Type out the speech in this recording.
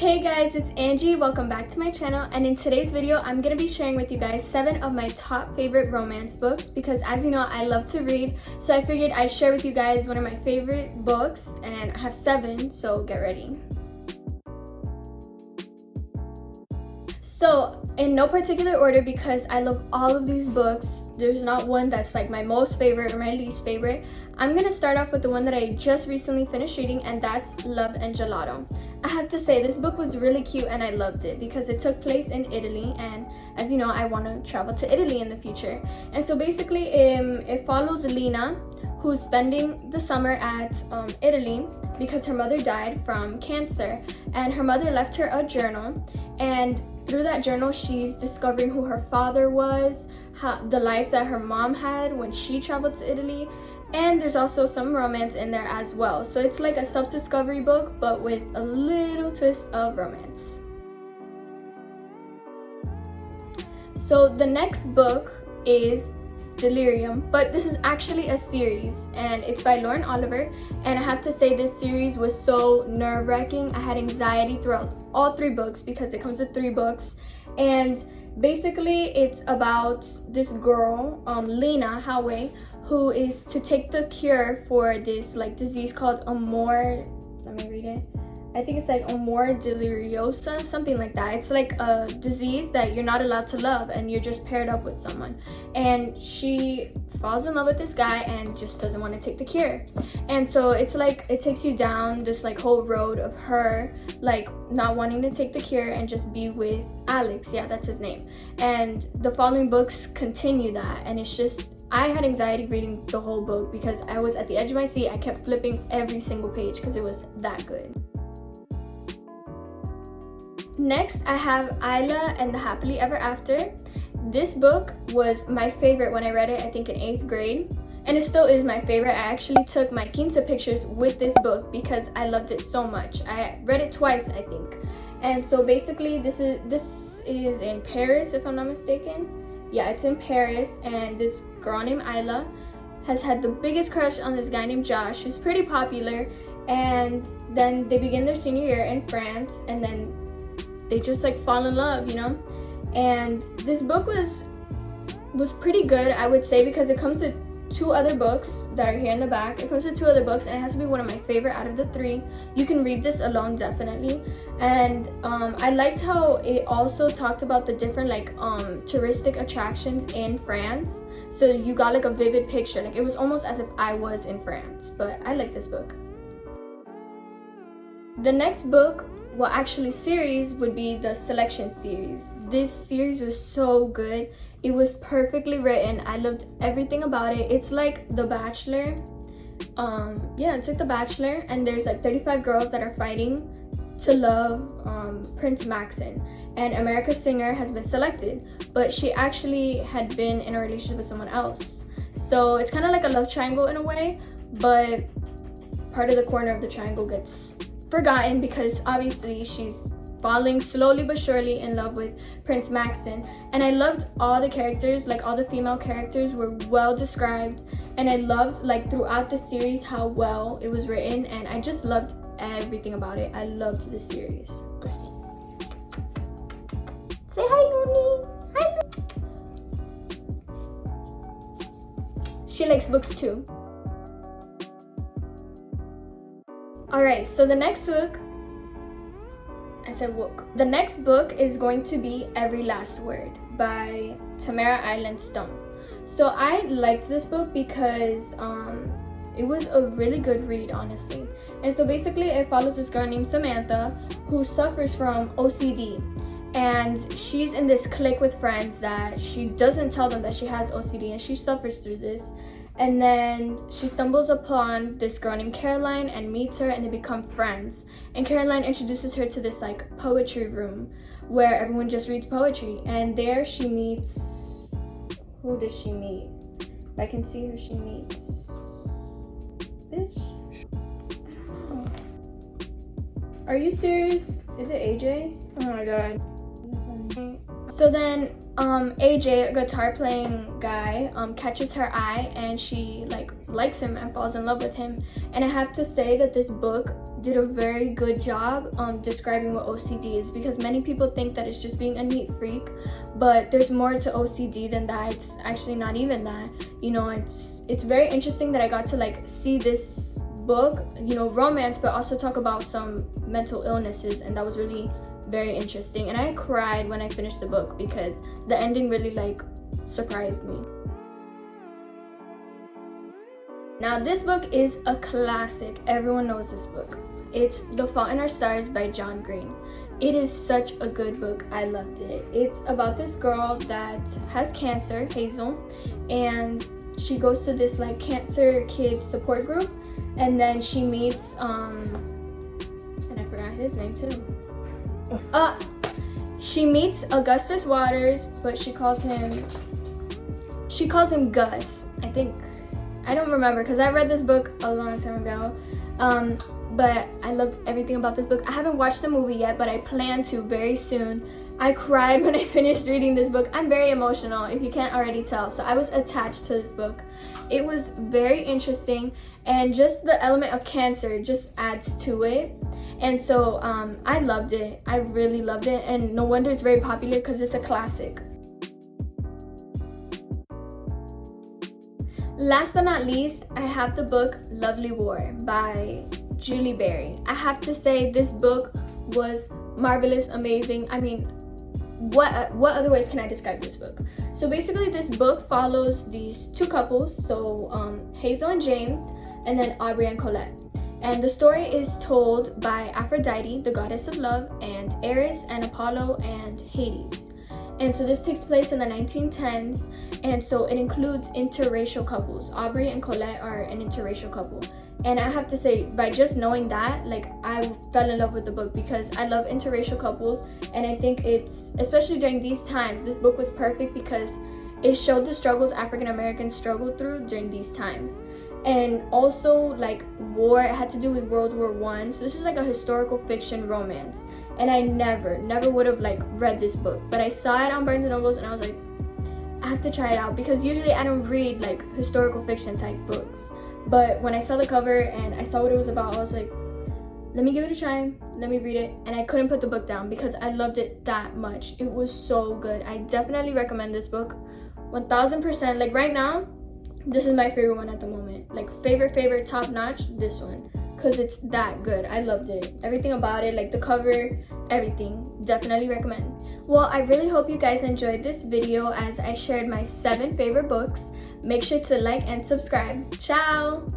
Hey guys, it's Angie. Welcome back to my channel, and in today's video I'm going to be sharing with you guys 7 of my top favorite romance books because, as you know, I love to read, so I figured I'd share with you guys one of my favorite books, and I have 7, so get ready. So in no particular order, because I love all of these books, there's not one that's like my most favorite or my least favorite. I'm going to start off with the one that I just recently finished reading, and that's Love and Gelato. I have to say, this book was really cute and I loved it because it took place in Italy, and as you know, I want to travel to Italy in the future. And so basically it follows Lena, who's spending the summer at Italy because her mother died from cancer, and her mother left her a journal, and through that journal she's discovering who her father was, the life that her mom had when she traveled to Italy, and there's also some romance in there as well. So it's like a self-discovery book, but with a little twist of romance. So the next book is Delirium, but this is actually a series, and it's by Lauren Oliver, and I have to say this series was so nerve-wracking. I had anxiety throughout all 3 books because it comes with 3 books, and basically it's about this girl, Lena Howey, who is to take the cure for this like disease called let me read it. I think it's like amor deliriosa, something like that. It's like a disease that you're not allowed to love and you're just paired up with someone. And she falls in love with this guy and just doesn't want to take the cure. And so it's like it takes you down this like whole road of her like not wanting to take the cure and just be with Alex. Yeah, that's his name. And the following books continue that, and it's just, I had anxiety reading the whole book because I was at the edge of my seat. I kept flipping every single page because it was that good. Next, I have Isla and the Happily Ever After. This book was my favorite when I read it, I think in 8th grade. And it still is my favorite. I actually took my quince pictures with this book because I loved it so much. I read it twice, I think. And so basically this is in Paris, if I'm not mistaken. Yeah, it's in Paris, and this girl named Isla has had the biggest crush on this guy named Josh, who's pretty popular, and then they begin their senior year in France, and then they just like fall in love, you know? And this book was pretty good, I would say, because it comes with 2 other books that are here in the back. It comes with 2 other books, and it has to be one of my favorite out of the 3. You can read this alone, definitely. And I liked how it also talked about the different like touristic attractions in France, so you got like a vivid picture. Like it was almost as if I was in France. But I like this book. The next book, well, actually series, would be the Selection series. This series was so good. It was perfectly written. I loved everything about it. It's like The Bachelor. Yeah, it's like The Bachelor, and there's like 35 girls that are fighting to love Prince Maxon, and America's Singer has been selected, but she actually had been in a relationship with someone else. So it's kind of like a love triangle in a way, but part of the corner of the triangle gets forgotten because obviously she's falling slowly but surely in love with Prince Maxon. And I loved all the characters, like all the female characters were well described, and I loved like throughout the series how well it was written, and I just loved everything about it. I loved this series. Say hi, Looney. Hi. She likes books too. Alright, so the next book, I said book. The next book is going to be Every Last Word by Tamara Island Stone. So I liked this book because it was a really good read, honestly. And so basically it follows this girl named Samantha who suffers from OCD, and she's in this clique with friends that she doesn't tell them that she has OCD, and she suffers through this. And then she stumbles upon this girl named Caroline and meets her, and they become friends. And Caroline introduces her to this like poetry room where everyone just reads poetry. And there she meets, who does she meet? I can see who she meets. Bitch. Oh. Are you serious? Is it AJ? Oh my god. So then AJ, a guitar playing guy, catches her eye and she likes him and falls in love with him. And I have to say that this book did a very good job describing what OCD is, because many people think that it's just being a neat freak, but there's more to OCD than that. It's actually not even that. You know, it's very interesting that I got to see this book, you know, romance, but also talk about some mental illnesses, and that was really very interesting. And I cried when I finished the book because the ending really surprised me. Now this book is a classic. Everyone knows this book. It's The Fault in Our Stars by John Green. It is such a good book. I loved it. It's about this girl that has cancer, Hazel, and she goes to this cancer kid support group, and then she meets and I forgot his name too. She meets Augustus Waters, but she calls him Gus, I think. I don't remember because I read this book a long time ago. But I loved everything about this book. I haven't watched the movie yet, but I plan to very soon. I cried when I finished reading this book. I'm very emotional, if you can't already tell. So I was attached to this book. It was very interesting, and just the element of cancer just adds to it. And so I loved it. I really loved it, and no wonder it's very popular because it's a classic. Last but not least, I have the book Lovely War by Julie Berry. I have to say this book was marvelous, amazing. I mean, what other ways can I describe this book? So basically this book follows these two couples, so Hazel and James, and then Aubrey and Colette. And the story is told by Aphrodite, the goddess of love, and Eris and Apollo and Hades. And so this takes place in the 1910s, and so it includes interracial couples. Aubrey and Colette are an interracial couple. And I have to say, by just knowing that, I fell in love with the book because I love interracial couples, and I think it's, especially during these times, this book was perfect because it showed the struggles African Americans struggled through during these times. And also war, it had to do with World War I. So this is a historical fiction romance. And I never would have read this book, but I saw it on Barnes & Nobles and I was like, I have to try it out, because usually I don't read historical fiction type books. But when I saw the cover and I saw what it was about, I was like, let me give it a try, let me read it. And I couldn't put the book down because I loved it that much. It was so good. I definitely recommend this book 1000%. Right now, this is my favorite one at the moment. Favorite, top notch, this one. Because it's that good. I loved it. Everything about it, the cover, everything. Definitely recommend. Well, I really hope you guys enjoyed this video as I shared my 7 favorite books. Make sure to like and subscribe. Ciao!